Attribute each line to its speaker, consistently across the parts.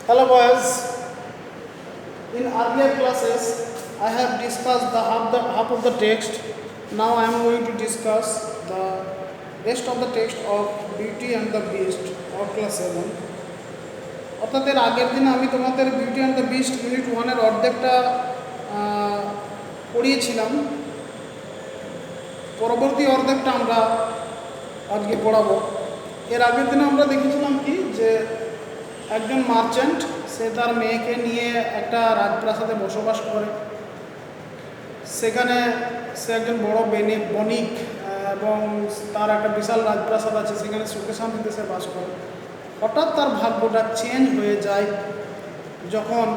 Speaker 1: Hello boys. In earlier classes, I have discussed the half of the text. Now I am going to discuss the rest of the text of Beauty and the Beast of class 7. অর্থাৎ এর আগের দিন আমি তোমাদের Beauty and the Beast unit 1-এর অর্ধেকটা পড়িয়েছিলাম। পরবর্তী অর্ধেকটা আমরা আজকে পড়াবো। এর আগের দিনে আমরা দেখেছিলাম কি যে একজন মার্চেন্ট সে তার মেয়েকে নিয়ে একটা রাজপ্রাসাদে বসবাস করে। সেখানে সে একজন বড় বণিক এবং তার একটা বিশাল রাজপ্রাসাদ আছে, সেখানে সুখে শান্তিতে সে বাস করে। হঠাৎ তার ভাগ্যটা চেঞ্জ হয়ে যায় যখন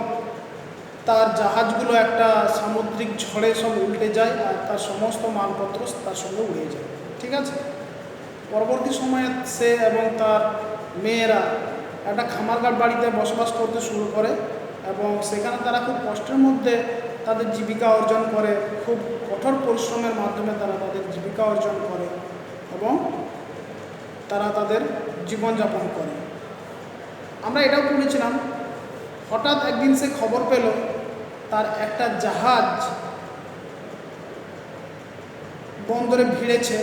Speaker 1: তার জাহাজগুলো একটা সামুদ্রিক ঝড়ে সব উল্টে যায় আর তার সমস্ত মালপত্র তার সঙ্গে উড়ে যায়। ঠিক আছে, পরবর্তী সময়ে সে এবং তার মেয়েরা একটা খামারঘাট বাড়িতে বসবাস করতে শুরু করে এবং সেখানে তারা খুব কষ্টের মধ্যে তাদের জীবিকা অর্জন করে, খুব কঠোর পরিশ্রমের মাধ্যমে তারা তাদের জীবিকা অর্জন করে এবং তারা তাদের জীবনযাপন করে। আমরা এটাও পড়েছিলাম, হঠাৎ একদিন সে খবর পেল তার একটা জাহাজ বন্দরে ভিড়েছে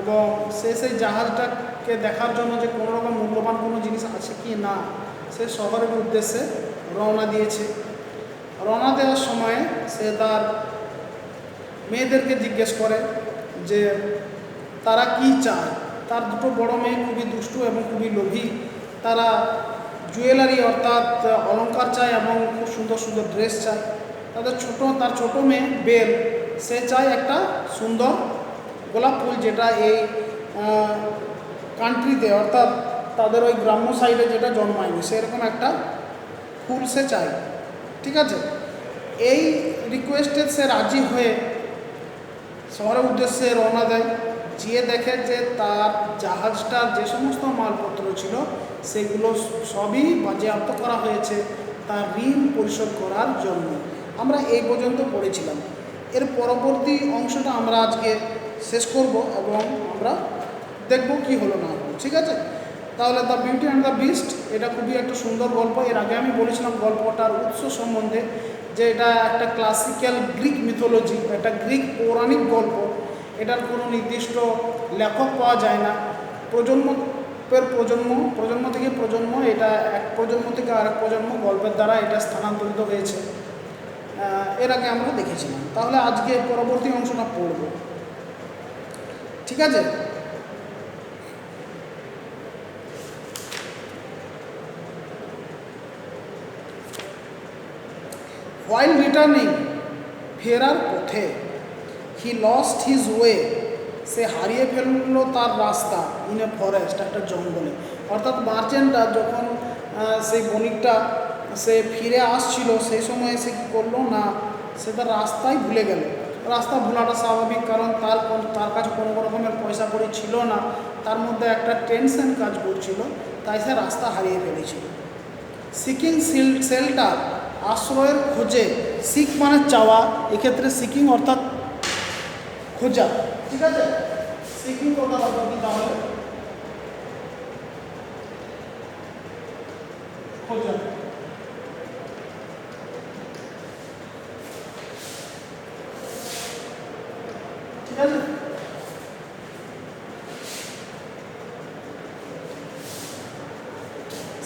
Speaker 1: এবং সে সেই জাহাজটাকে দেখার জন্য যে কোনো রকম মূল্যবান কোনো জিনিস আছে কি না, সে শহরের উদ্দেশ্যে রওনা দিয়েছে। রওনা দেওয়ার সময় সে তার মেয়েদেরকে জিজ্ঞেস করে যে তারা কি চায়। তার দুটো বড় মেয়ে খুবই দুষ্টু এবং খুবই লোভী। তারা জুয়েলারি অর্থাৎ অলংকার চায় এবং খুব সুন্দর সুন্দর ড্রেস চায়। তার ছোট মেয়ে বেল, সে চায় একটা সুন্দর গোলাপ ফুল, যেটা এই কান্ট্রিতে অর্থাৎ তাদের ওই গ্রাম্য সাইডে যেটা জন্মায়নি সেরকম একটা ফুল সে চায়। ঠিক আছে, এই রিকোয়েস্টে সে রাজি হয়ে শহরের উদ্দেশ্যে রওনা দেয়। গিয়ে দেখে যে তার জাহাজটার যে সমস্ত মালপত্র ছিল সেগুলো সবই বাজেয়াপ্ত করা হয়েছে তার ঋণ পরিশোধ করার জন্য। আমরা এই পর্যন্ত পড়েছিলাম। এর পরবর্তী অংশটা আমরা আজকে শেষ করব এবং আমরা দেখব কি হলো না হলো। ঠিক আছে, তাহলে the Beauty and the beast এটা খুবই একটা সুন্দর গল্প। এর আগে আমি বলেছিলাম গল্পটার উৎস সম্বন্ধে যে এটা একটা ক্লাসিক্যাল গ্রিক মিথোলজি, একটা গ্রিক পৌরাণিক গল্প। এটার কোনো নির্দিষ্ট লেখক পাওয়া যায় না। প্রজন্ম থেকে প্রজন্ম, এটা এক প্রজন্ম থেকে আরেক প্রজন্ম গল্পের দ্বারা এটা স্থানান্তরিত হয়েছে। এর আগে আমরা দেখেছিলাম। তাহলে আজকে পরবর্তী অংশটা পড়ব। ঠিক আছে, while returning, ফেরার পথে, he lost his way, সে হারিয়ে ফেললো তার রাস্তা, ইন এ ফরেস্ট, একটা জঙ্গলে। অর্থাৎ মার্চেন্টটা যখন সেই বণিকটা সে ফিরে আসছিল সেই সময় সে কী করলো না, সে তার রাস্তাই ভুলে গেল। রাস্তা ভোলাটা স্বাভাবিক, কারণ তার কাছে কোনো রকমের পয়সা কড়ি ছিল না, তার মধ্যে একটা টেনশন কাজ করছিল, তাই সে রাস্তা হারিয়ে ফেলেছিল। সিকিং শেল্টার, আশ্রয়ের খোঁজে। সিক মানে চাওয়া, এক্ষেত্রে সিকিং অর্থাৎ খোঁজা। ঠিক আছে, সিকিং কথার অর্থ কি তাহলে? খোঁজা। ঠিক আছে,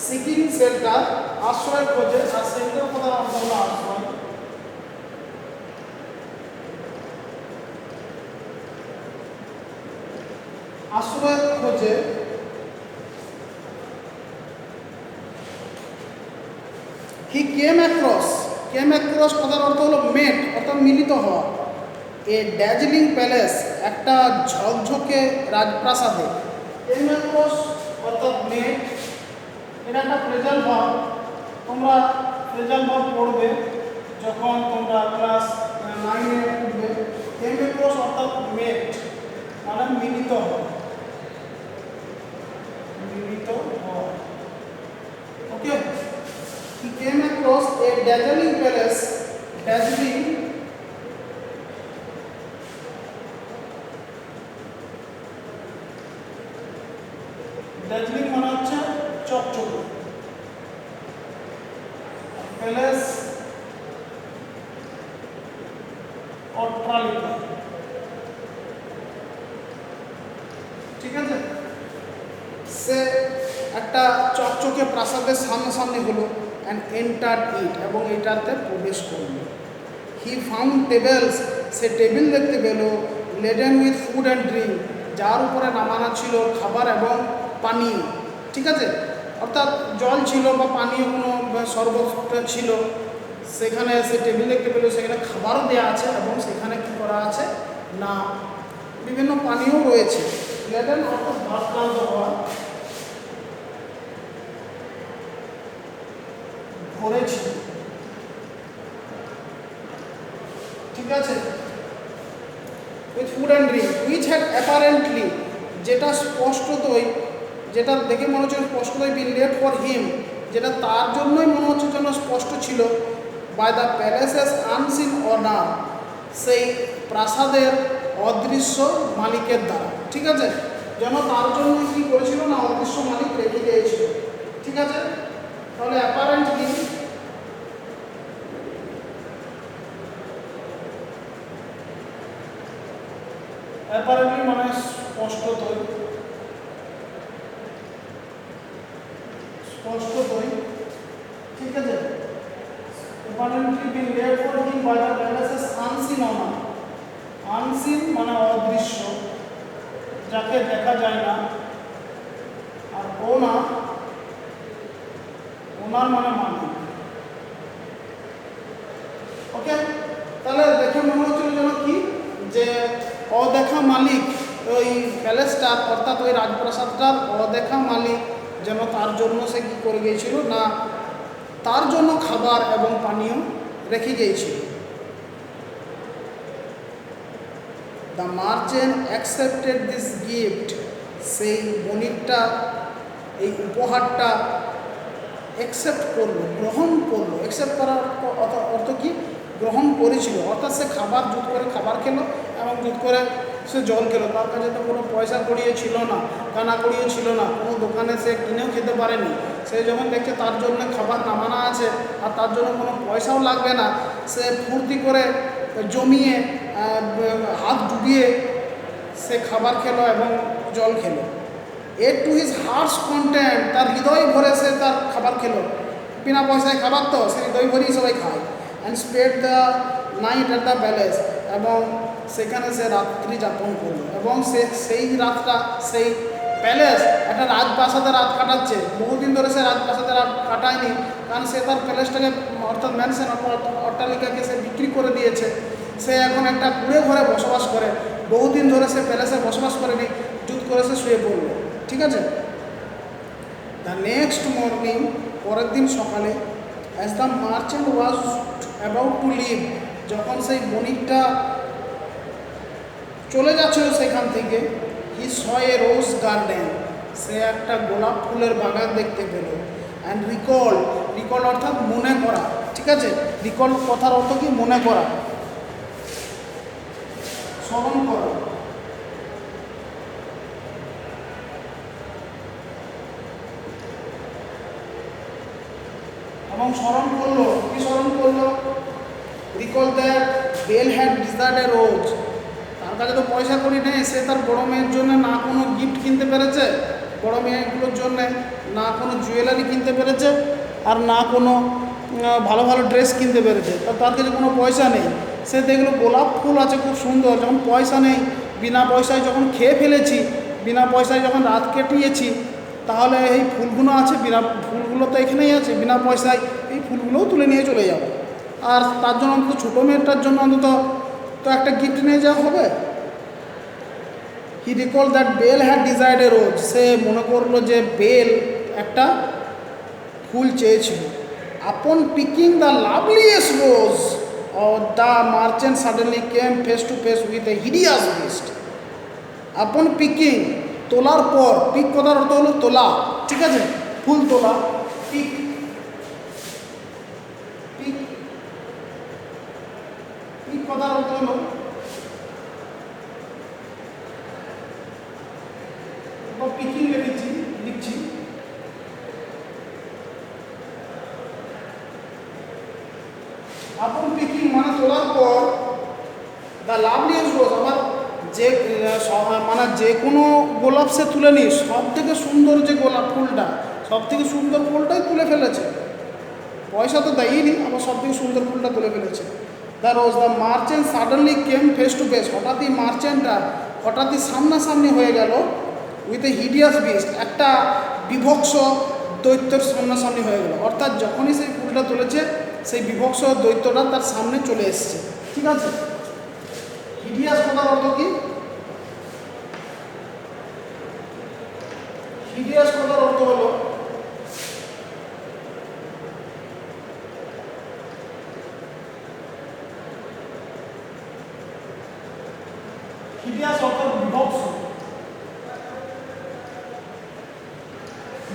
Speaker 1: সিকিং শেল্টার আশ্রয় খোঁজে, আর শেল্টার কথার অর্থ হলো আশ্রয়। আশ্রয়ের খোঁজে হি কেম অ্যাক্রস কথার অর্থ হলো মেট অর্থাৎ মিলিত হওয়া। এ ড্যাজলিং প্যালেস, একটা ঝকঝকে রাজপ্রাসাদে। কেম অ্যাক্রস অর্থাৎ মেট, এটা একটা প্রেজেন্ট ভার্ব। তোমরা প্রেজেন্ট ভার্ব পড়বে যখন তোমরা ক্লাস 9-এ উঠবে। কেম অ্যাক্রস অর্থাৎ মেট মানে মিলিত হওয়া। Okay, he came across a dazzling palace. Darjeeling মানে হচ্ছে চকচকে। প্যালেস অট্টালিকা, ঠিক আছে। সে একটা চকচকে প্রাসাদের সামনাসামনি হলো অ্যান্ড এন্টার ইট, এবং এটাতে প্রবেশ করল। He found tables, say table দেখতে পেল, লেডেন উইথ ফুড অ্যান্ড ড্রিঙ্ক, যার উপরে নামানো ছিল খাবার এবং পানীয়, ঠিক আছে। অর্থাৎ জল ছিল বা পানীয় কোনো শরবত ছিল, সেখানে সে টেবিল দেখতে পেল, সেখানে খাবারও দেওয়া আছে এবং সেখানে কী করা আছে না বিভিন্ন পানীয় রয়েছে। লেডেন অর্থাৎ ভারক্রান্ত হওয়া, ভরেছিল, ঠিক আছে। With food and drink which had apparently, যেটা স্পষ্টতই, যেটা দেখে মনে হচ্ছে স্পষ্টতই বিন লেট ফর হিম, যেটা তার জন্যই মনে হচ্ছে যেন স্পষ্ট ছিল, by the palace's unseen owner, সেই প্রাসাদের অদৃশ্য মালিকের দ্বারা, ঠিক আছে। যেন তার জন্য কী করেছিল না অদৃশ্য মালিক রেখে দিয়েছিল, ঠিক আছে। তাহলে অ্যাপারেন্টলি মানে স্পষ্টতই, ঠিক আছে। Apparently been laid for him by the palace's unseen owner, unseen মানে অদৃশ্য, যাকে দেখা যায় না, আর ওনার মানে মালিক, ওকে। তাহলে দেখে মনে হচ্ছিল যেন কি যে অদেখা মালিক ওই প্যালেসটার, অর্থাৎ ওই রাজপ্রাসাদটার অদেখা মালিক যেন তার জন্য সে কী করে গিয়েছিল না তার জন্য খাবার এবং পানীয় রেখে গিয়েছিল। The merchant accepted this gift, সেই বণিকটা এই উপহারটা অ্যাকসেপ্ট করলো, গ্রহণ করলো। অ্যাকসেপ্ট করার অর্থ কি, গ্রহণ করেছিল, অর্থাৎ সে খাবার জুত করে খাবার খেলো এবং জুত করে সে জল খেলো। তার কাছে তো কোনো পয়সা কড়িয়ে ছিল না, কানা কড়িয়ে ছিল না, কোনো দোকানে সে কিনেও খেতে পারেনি। সে যখন দেখছে তার জন্য খাবার নামানো আছে আর তার জন্য কোনো পয়সাও লাগবে না, সে ফুর্তি করে জমিয়ে হাত ডুবিয়ে সে খাবার খেলো এবং জল খেলো। Ate to his heart's content, তার হৃদয় ভরে সে তার খাবার খেলো। বিনা পয়সায় খাবার তো সে হৃদয় ভরেই সবাই খায়। And spent the night at the palace, এবং সেখানে সে রাত্রি যাপন করলো। এবং সে সেই রাতটা সেই প্যালেস একটা রাজপ্রাসাদে রাত কাটাচ্ছে। বহুদিন ধরে সে রাজপ্রাসাদে রাত কাটায়নি, কারণ সে তার প্যালেসটাকে অর্থাৎ ম্যানশন অট্টালিকাকে সে বিক্রি করে দিয়েছে। সে এখন একটা কুঁড়ে ঘরে বসবাস করে। বহুদিন ধরে সে প্যালেসে বসবাস করেনি, জুত করে সে শুয়ে পড়ল, ঠিক আছে। দ্য নেক্সট মর্নিং, পরের দিন সকালে, as the merchant was about to leave, যখন সেই বণিকটা চলে যাচ্ছিল সেখান থেকে, হি স এ রোজ গার্ডেন, সে একটা গোলাপ ফুলের বাগান দেখতে পেল। অ্যান্ড রিকল, অর্থাৎ মনে করা, ঠিক আছে। রিকল কথার অর্থ কি, মনে করা, স্মরণ করা। এবং স্মরণ করলো, কি স্মরণ করলো, রিকল দ্যাট বেল হ্যাড ডিজার্ড এ রোজ, তার কাছে তো পয়সা করি নেই, সে তার বড় মেয়ের জন্য না কোনো গিফট কিনতে পেরেছে, বড় মেয়েগুলোর জন্য না কোনো জুয়েলারি কিনতে পেরেছে, আর না কোনো ভালো ভালো ড্রেস কিনতে পেরেছে। তার কাছে কোনো পয়সা নেই। সে দেখলো গোলাপ ফুল আছে খুব সুন্দর, যখন পয়সা নেই, বিনা পয়সায় যখন খেয়ে ফেলেছি, বিনা পয়সায় যখন রাত কাটিয়েছি, তাহলে এই ফুলগুলো আছে, ফুলগুলো তো এখানেই আছে, বিনা পয়সায় এই ফুলগুলোও তুলে নিয়ে চলে যাবো। আর তার জন্য অন্তত ছোটো মেয়েটার জন্য অন্তত তো একটা গিফট নিয়ে যাওয়া হবে। He recall that Belle had desired a rose, সে মনে করলো যে বেল একটা ফুল চেয়েছিল। Upon picking the loveliest rose, the merchant suddenly came face to face with a hideous beast. Upon picking, তোলার পর, পিক কথার অর্থ হলো তোলা, ঠিক আছে, ফুল তোলা, পিক, পিক, পিক কথার অর্থ হলো পিকিং লিখছি। আপন পিকিং মানে তোলার পর দ্য লাভলিয়েস্ট রোজ, আবার যে মানে যে কোনো গোলাপ সে তুলে নি, সব থেকে সুন্দর যে গোলাপ ফুলটা, সব থেকে সুন্দর ফুলটাই তুলে ফেলেছে, পয়সা তো দেয়নি, আবার সব থেকে সুন্দর ফুলটা তুলে ফেলেছে। The rose, the merchant suddenly came face to face, হঠাৎই মার্চেন্টটা হঠাৎই সামনাসামনি হয়ে গেল উইথ এ হিডিয়াস বিস্ট, একটা বিভৎস দৈত্যের সামনাসামনি হয়ে গেল। অর্থাৎ যখনই সেই ফুলটা তুলেছে সেই বিভৎস দৈত্যটা তার সামনে চলে এসছে। ঠিক আছে, হিডিয়াস কথার অর্থ কি? হিডিয়াস কথার অর্থ হলো হিডিয়াস অর্থাৎ বিভৎস,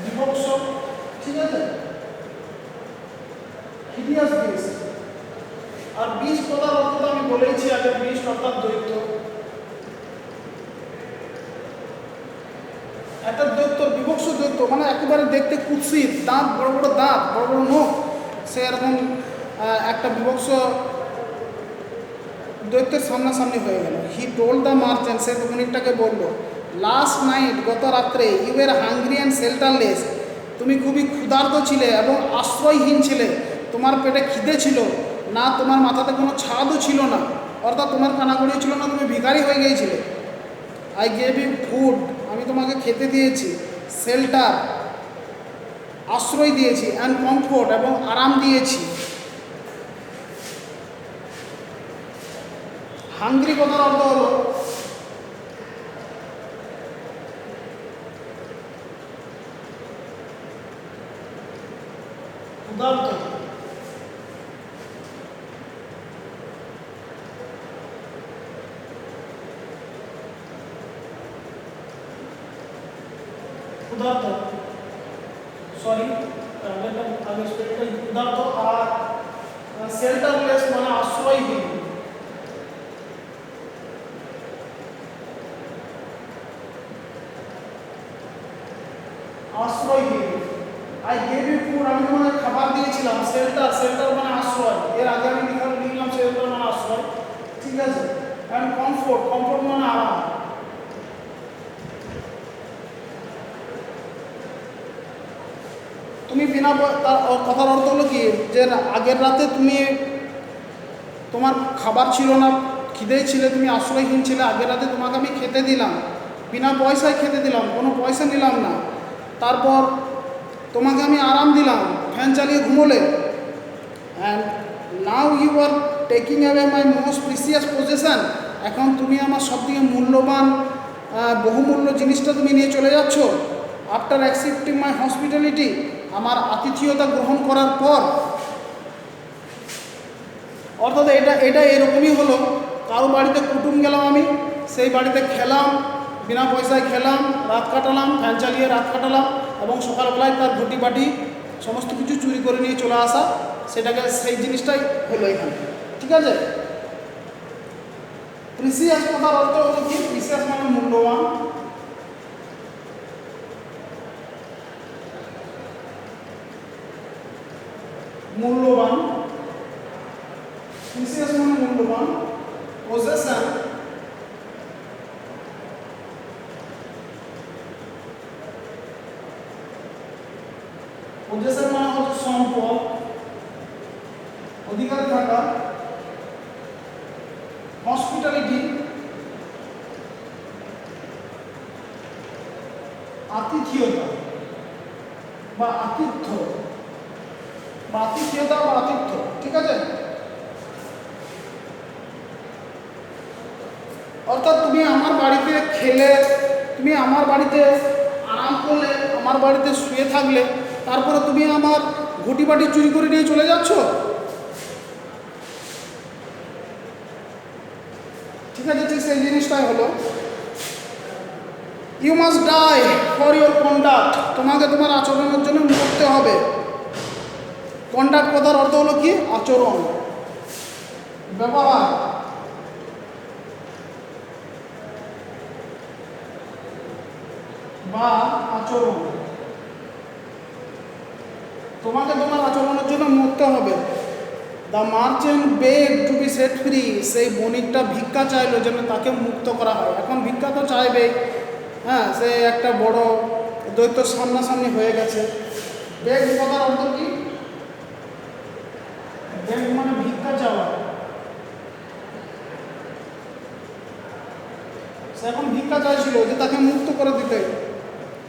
Speaker 1: বিভৎস। ঠিক আছে, হিডিয়াস বিস্ট। আর বিস্ট কথার অর্থ তো আমি বলেইছি আগে, বিস্ট অর্থাৎ দৈত্য। একটা দৈত্য, বিভৎস দৈত্য মানে একেবারে দেখতে কুৎসিত, দাঁত বড় বড়, দাঁত বড় বড় নখ, সে এরকম একটা বিভৎস দৈত্যের সামনাসামনি হয়ে গেল। হি টোল্ড দ্য মার্চেন্ট, সে বণিকটাকে বলল, লাস্ট নাইট, গত রাত্রে, ইউ এর হাংরি অ্যান্ড শেল্টারলেস, তুমি খুবই ক্ষুধার্ত ছিলে এবং আশ্রয়হীন ছিলে, তোমার পেটে খিদে ছিল না, তোমার মাথাতে কোনো ছাদও ছিল না, অর্থাৎ তোমার কানাগড়িও ছিল না, তুমি ভিখারি হয়ে গিয়েছিলে। আই গেভ ইউ ফুড, আমি তোমাকে খেতে দিয়েছি, শেল্টার, আশ্রয় দিয়েছি, অ্যান্ড কমফোর্ট, এবং আরাম দিয়েছি। হাংরি কথার অর্থ হলো ক্ষুধার্ত। ক্ষুধার্ত, সরি আগে ক্ষুধার্ত। আর শেল্টারলেস মানে আশ্রয়হীন। আশ্রয়হীন। আই গেভ ইউ ফুড, আমি তোমাকে খাবার দিয়েছিলাম, শেল্টার, শেল্টার মানে আশ্রয়, এর আগে আমি লিখলাম শেল্টার মানে আশ্রয়। ঠিক আছে, অ্যান্ড কমফোর্ট, কমফোর্ট মানে আরাম। তুমি বিনা তার কথার অর্থ হলো কি, যে আগের রাতে তুমি, তোমার খাবার ছিল না, খিদেই ছিলে, তুমি আশ্রয়হীন ছিলে, আগের রাতে তোমাকে আমি খেতে দিলাম, বিনা পয়সায় খেতে দিলাম, কোনো পয়সা নিলাম না, তারপর তোমাকে আমি আরাম দিলাম, ফ্যান চালিয়ে ঘুমোলে, and now you are taking away my most precious possession, এখন তুমি আমার সবথেকে মূল্যবান বহুমূল্য জিনিসটা তুমি নিয়ে চলে যাচ্ছ। আফটার অ্যাকসেপ্টিং মাই হসপিটালিটি, আমার আতিথেয়তা গ্রহণ করার পর। অর্থাৎ এটা এরকমই হলো, কারো বাড়িতে কুটুম গেলাম আমি, সেই বাড়িতে খেলাম, বিনা পয়সায় খেলাম, রাত কাটালাম, ফ্যান চালিয়ে রাত কাটালাম, এবং সকালবেলায় তার ঘটি বাটি সমস্ত কিছু চুরি করে নিয়ে চলে আসা, সেটাকে, সেই জিনিসটাই হলো এখানে। ঠিক আছে, প্রিসিয়াস কথার অর্থ হলো কি, প্রিসিয়াস মানে মূল্যবান। মূল্যবান, প্রিসিয়াস মানে মূল্যবান। পজেশন, পজেশন মানে হচ্ছে সম্পদ, অধিকারে থাকা। হসপিটালিটি, আতিথেয়তা বা আতিথ্য, বা আতিথেয়তা বা আতিথ্য। ঠিক আছে, অর্থাৎ তুমি আমার বাড়িতে খেলে, তুমি আমার বাড়িতে আরাম করলে, আমার বাড়িতে শুয়ে থাকলে, তারপরে তুমি আমার ঘটি বাটি চুরি করে নিয়ে চলে যাচ্ছ। ঠিক আছে, ঠিক সেই জিনিসটাই হলো। You must die for your conduct, তোমাকে তোমার আচরণের জন্য মরতে হবে। কন্ডাক্ট কথার অর্থ হলো কি, আচরণ, ব্যবহার। বা আচরণ, তোমাকে তোমার আচরণের জন্য মরতে হবে। The merchant beg to be set free, সেই বণিকটা ভিক্ষা চাইলো যেন তাকে মুক্ত করা হয়। এখন ভিক্ষা তো চাইবে, হ্যাঁ, সে একটা বড় দৈত্য সামনাসামনি হয়ে গেছে। বেগ কথার অর্থ কি? বেগ মানে ভিক্ষা চাওয়া। সে এখন ভিক্ষা চাইছিল যে তাকে মুক্ত করে দিতে।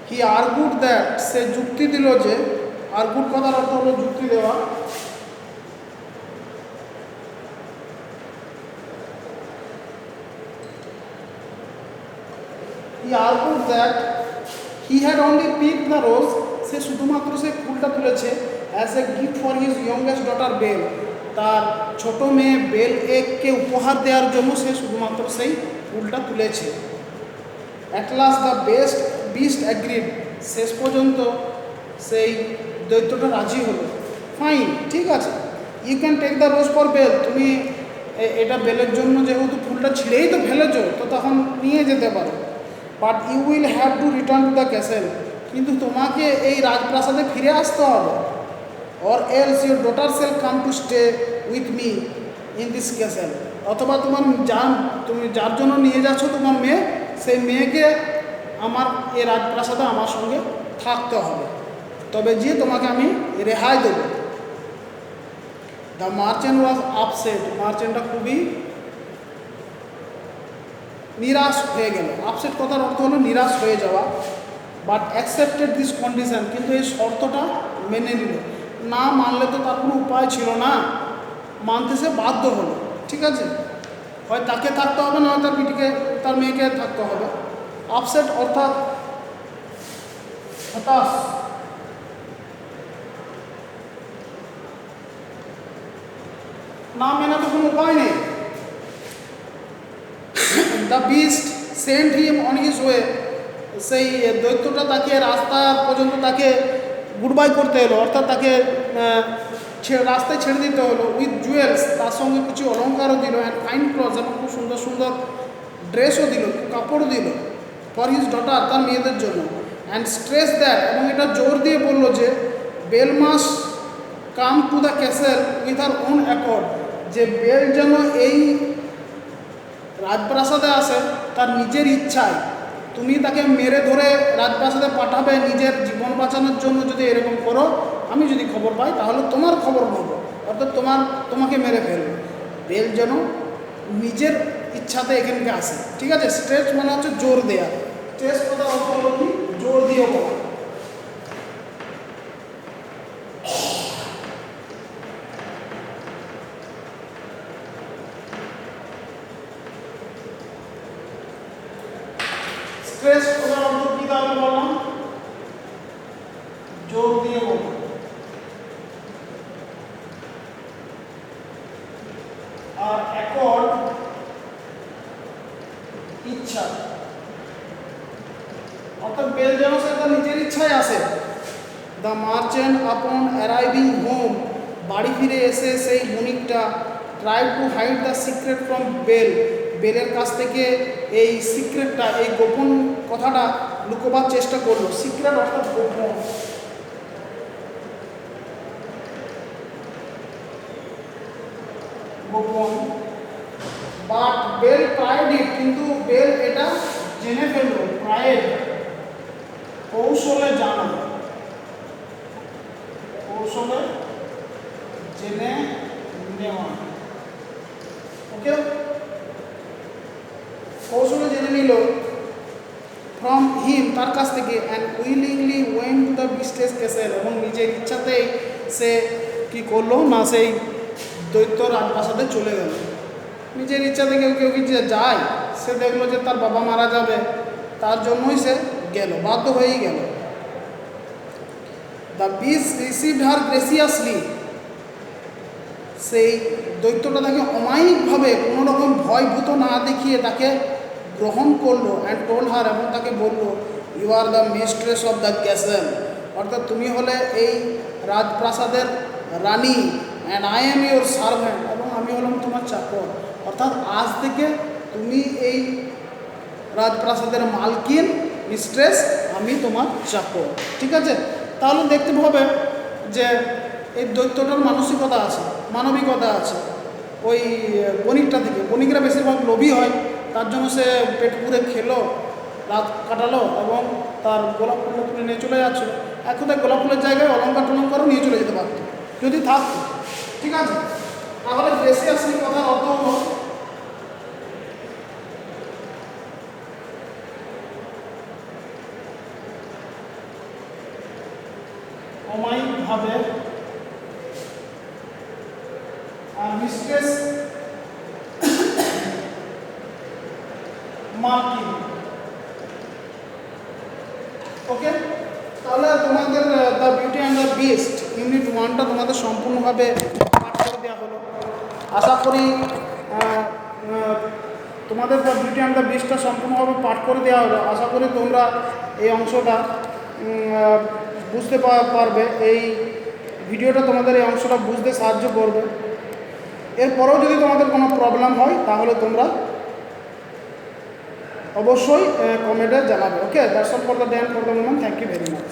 Speaker 1: হি আর্গুড দ্যাট, সে যুক্তি দিল যে, আর্গুড কথার অর্থ হলো যুক্তি দেওয়া। He argued that he had only picked the rose, সে শুধুমাত্র সেই ফুলটা তুলেছে as a gift for his youngest daughter Belle, তার ছোট মেয়ে বেল এককে উপহার দেওয়ার জন্য সে শুধুমাত্র সেই ফুলটা তুলেছে। At last the beast agreed, শেষ পর্যন্ত সেই দৈত্যটা রাজি হলো। ফাইন, ঠিক আছে, you can take the rose for Belle, তুমি এটা বেলের জন্য যেহেতু ফুলটা ছিঁড়েই তো ফেলেছো, তো তখন নিয়ে যেতে পারো। But you will have to return to the castle, কিন্তু তোমাকে এই রাজপ্রাসাদে ফিরে আসতে হবে। Or else your daughter shall come to stay with me in this castle, অথবা তুমি যার জন্য নিয়ে যাচ্ছ তোমার মেয়ে, সেই মেয়েকে আমার এই রাজপ্রাসাদে আমার সঙ্গে থাকতে হবে, তবে যে তোমাকে আমি রেহাই দেবো। দ্য মার্চেন্ট ওয়াজ আপসেট, মার্চেন্টটা খুবই নিরাশ হয়ে গেল। আপসেট কথার অর্থ হলো নিরাশ হয়ে যাওয়া। বাট অ্যাকসেপ্টেড দিস কন্ডিশন, কিন্তু এই শর্তটা মেনে নিল। না মানলে তো তার কোনো উপায় ছিল না, মানতে সে বাধ্য হলো। ঠিক আছে, হয় তাকে থাকতে হবে, না হয় তার মেয়েকে থাকতে হবে। আপসেট অর্থাৎ হতাশ। না মেনে তো কোনো উপায় নেই। The beast sent him on his way, সেই দৈত্যটা তাকে রাস্তা পর্যন্ত তাকে গুড বাই করতে হলো, অর্থাৎ তাকে রাস্তায় ছেড়ে দিতে হলো। উইথ জুয়েলস, তার সঙ্গে কিছু অলঙ্কারও দিল। অ্যান্ড ফাইন ক্লথ, এবং খুব সুন্দর সুন্দর ড্রেসও দিল, কাপড় দিল। ফর হিজ ডটার, তার মেয়েদের জন্য। অ্যান্ড স্ট্রেস দ্যাট, এবং এটা জোর দিয়ে বলল যে Belle must come to the castle with her own accord, যে বেল যেন এই রাজপ্রাসাদে আসে তার নিজের ইচ্ছায়। তুমি তাকে মেরে ধরে রাজপ্রাসাদে পাঠাবে নিজের জীবন বাঁচানোর জন্য, যদি এরকম করো, আমি যদি খবর পাই তাহলে তোমার খবর নেবো, অর্থাৎ তোমাকে মেরে ফেলবে। বেল যেন নিজের ইচ্ছাতে এখানকে আসে। ঠিক আছে, স্ট্রেস মানে হচ্ছে জোর দেয়া। স্ট্রেস কথা অর্থ হলো কি? জোর দিয়ে বলা। স্ট্রেস কথার অর্থ কি তাহলে বললাম? জোর দিয়ে বলা। আর অ্যাকর্ড ইচ্ছা, অর্থাৎ বেল যেন সে তার নিজের ইচ্ছায় আসে। The merchant upon arriving home, বাড়ি ফিরে এসে সেই বণিকটা try to hide the secret from Belle, বেলের কাছ থেকে এই সিক্রেটটা, এই গোপন কথাটা লুকোবার চেষ্টা করলো। সিক্রেট অর্থাৎ গোপন। গোপন। বাট বেল ট্রাইড ইট, কিন্তু বেল এটা জেনে ফেললো। ট্রাইড কৌশলে জানা, কৌশলে জেনে নেওয়া। ওকে, কৌশলে জেনে নিল ফ্রম হিম, তার কাছ থেকে। And willingly went to the beast's castle, এবং নিজের ইচ্ছাতেই সে কি করলো না, সেই দৈত্য রাজপ্রাসাদে চলে গেল। নিজের ইচ্ছাতে কেউ কি যায়, সে দেখলো যে তার বাবা মারা যাবে, তার জন্যই সে গেল, বাধ্য হয়েই গেল। The beast received her graciously, সেই দৈত্যটা তাকে অমায়িকভাবে কোনো রকম ভয়ভূত না দেখিয়ে তাকে গ্রহণ করলো। অ্যান্ড টোল্ড হার, এবং তাকে বলল, you are the mistress of the castle, অর্থাৎ তুমি হলে এই রাজপ্রাসাদের রানী। And I am your servant, এবং আমি হলাম তোমার চাকর। অর্থাৎ আজ থেকে তুমি এই রাজপ্রাসাদের মালকিন, মিস্ট্রেস, আমি তোমার চাকর। ঠিক আছে, তাহলে দেখতে হবে যে এই দৈত্যটার মানসিকতা আছে। মানবিকতা আছে ওই বণিকটা থেকে। বণিকরা বেশিরভাগ লোভী হয়, তার জন্য সে পেট পুরে খেলো, রাত কাটালো এবং তার গোলাপ ফুলটা তুলে নিয়ে চলে যাচ্ছিলো। এক কথায় গোলাপ ফুলের জায়গায় অলঙ্কার টলঙ্কারও নিয়ে চলে যেতে পারত যদি থাকতো। ঠিক আছে, তাহলে বেশি আসলে কথার অর্থ হলো অমায়িকভাবে আর মিস্ট্রেস মার্কিন। ওকে, তাহলে তোমাদের the Beauty and the Beast unit 1টা তোমাদের সম্পূর্ণভাবে পাঠ করে দেওয়া হলো। আশা করি তোমাদের দ্য বিউটি অ্যান্ড দ্য বিস্টটা সম্পূর্ণভাবে পাঠ করে দেওয়া হলো। আশা করি তোমরা এই অংশটা বুঝতে পারবে। এই ভিডিওটা তোমাদের এই অংশটা বুঝতে সাহায্য করবে। এরপরেও যদি তোমাদের কোনো প্রবলেম হয় তাহলে তোমরা অবশ্যই কমেন্টে জানাবে। Okay, that's all for the day and for the moment. Thank you very much.